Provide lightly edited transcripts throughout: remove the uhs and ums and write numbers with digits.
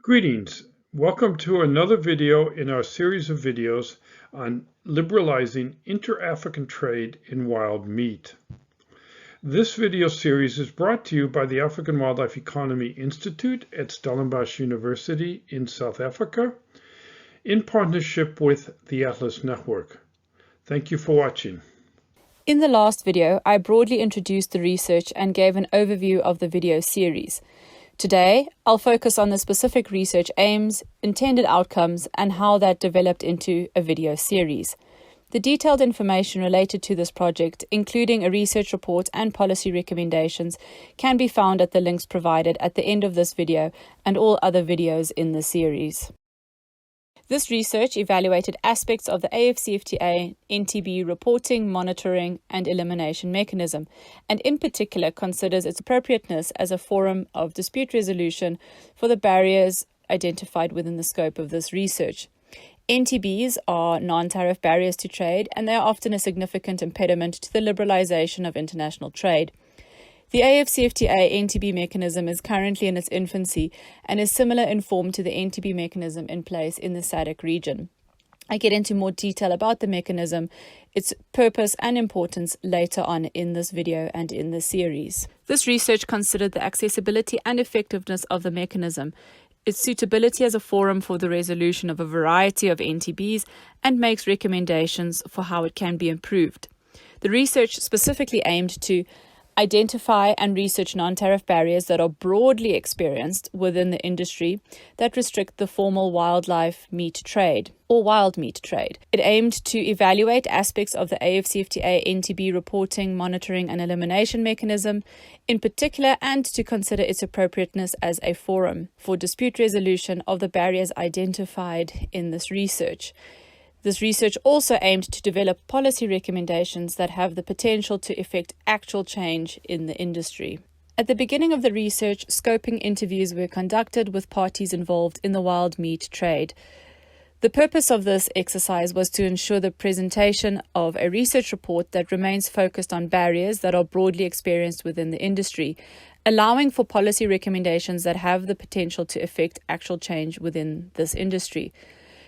Greetings. Welcome to another video in our series of videos on liberalizing inter-African trade in wild meat. This video series is brought to you by the African Wildlife Economy Institute at Stellenbosch University in South Africa in partnership with the Atlas Network. Thank you for watching. In the last video, I broadly introduced the research and gave an overview of the video series. Today, I'll focus on the specific research aims, intended outcomes, and how that developed into a video series. The detailed information related to this project, including a research report and policy recommendations, can be found at the links provided at the end of this video and all other videos in the series. This research evaluated aspects of the AfCFTA NTB reporting, monitoring, and elimination mechanism, and in particular considers its appropriateness as a forum of dispute resolution for the barriers identified within the scope of this research. NTBs are non-tariff barriers to trade, and they are often a significant impediment to the liberalisation of international trade. The AfCFTA NTB mechanism is currently in its infancy and is similar in form to the NTB mechanism in place in the SADC region. I get into more detail about the mechanism, its purpose and importance later on in this video and in the series. This research considered the accessibility and effectiveness of the mechanism, its suitability as a forum for the resolution of a variety of NTBs, and makes recommendations for how it can be improved. The research specifically aimed to identify and research non-tariff barriers that are broadly experienced within the industry that restrict the formal wildlife meat trade or wild meat trade. It aimed to evaluate aspects of the AfCFTA NTB reporting, monitoring, and elimination mechanism in particular, and to consider its appropriateness as a forum for dispute resolution of the barriers identified in this research. This research also aimed to develop policy recommendations that have the potential to effect actual change in the industry. At the beginning of the research, scoping interviews were conducted with parties involved in the wild meat trade. The purpose of this exercise was to ensure the presentation of a research report that remains focused on barriers that are broadly experienced within the industry, allowing for policy recommendations that have the potential to effect actual change within this industry.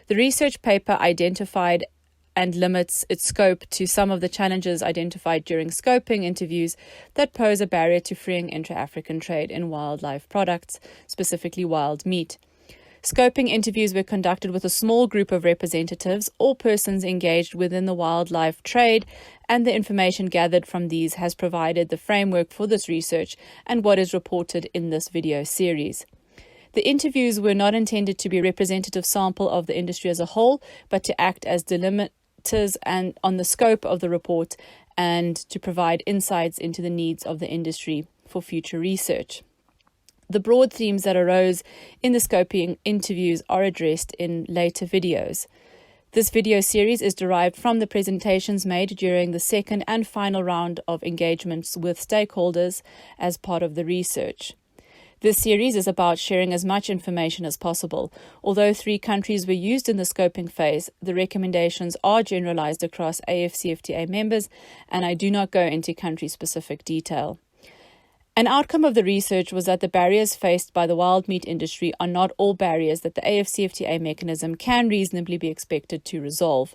The research paper identified and limits its scope to some of the challenges identified during scoping interviews that pose a barrier to freeing intra-African trade in wildlife products, specifically wild meat. Scoping interviews were conducted with a small group of representatives or persons engaged within the wildlife trade, and the information gathered from these has provided the framework for this research and what is reported in this video series. The interviews were not intended to be a representative sample of the industry as a whole, but to act as delimiters and on the scope of the report and to provide insights into the needs of the industry for future research. The broad themes that arose in the scoping interviews are addressed in later videos. This video series is derived from the presentations made during the second and final round of engagements with stakeholders as part of the research. This series is about sharing as much information as possible. Although 3 countries were used in the scoping phase, the recommendations are generalized across AfCFTA members, and I do not go into country-specific detail. An outcome of the research was that the barriers faced by the wild meat industry are not all barriers that the AfCFTA mechanism can reasonably be expected to resolve.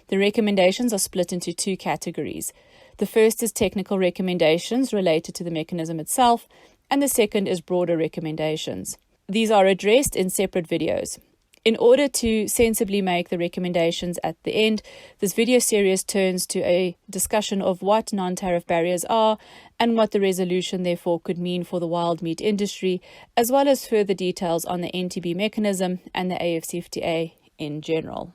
The recommendations are split into 2 categories. The first is technical recommendations related to the mechanism itself, and the second is broader recommendations. These are addressed in separate videos. In order to sensibly make the recommendations at the end, this video series turns to a discussion of what non-tariff barriers are and what the resolution therefore could mean for the wild meat industry, as well as further details on the NTB mechanism and the AfCFTA in general.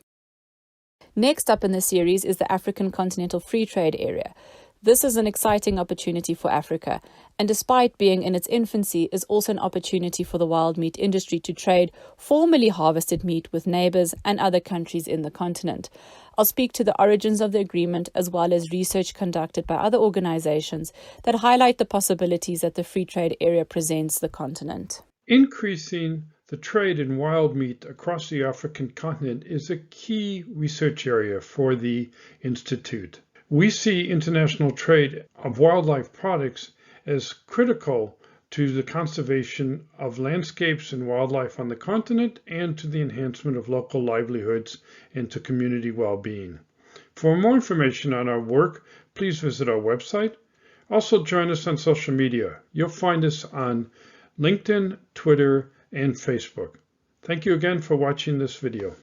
Next up in the series is the African Continental Free Trade Area. This is an exciting opportunity for Africa, and despite being in its infancy, is also an opportunity for the wild meat industry to trade formerly harvested meat with neighbours and other countries in the continent. I'll speak to the origins of the agreement as well as research conducted by other organisations that highlight the possibilities that the free trade area presents the continent. Increasing the trade in wild meat across the African continent is a key research area for the Institute. We see international trade of wildlife products as critical to the conservation of landscapes and wildlife on the continent and to the enhancement of local livelihoods and to community well-being. For more information on our work, please visit our website. Also join us on social media. You'll find us on LinkedIn, Twitter, and Facebook. Thank you again for watching this video.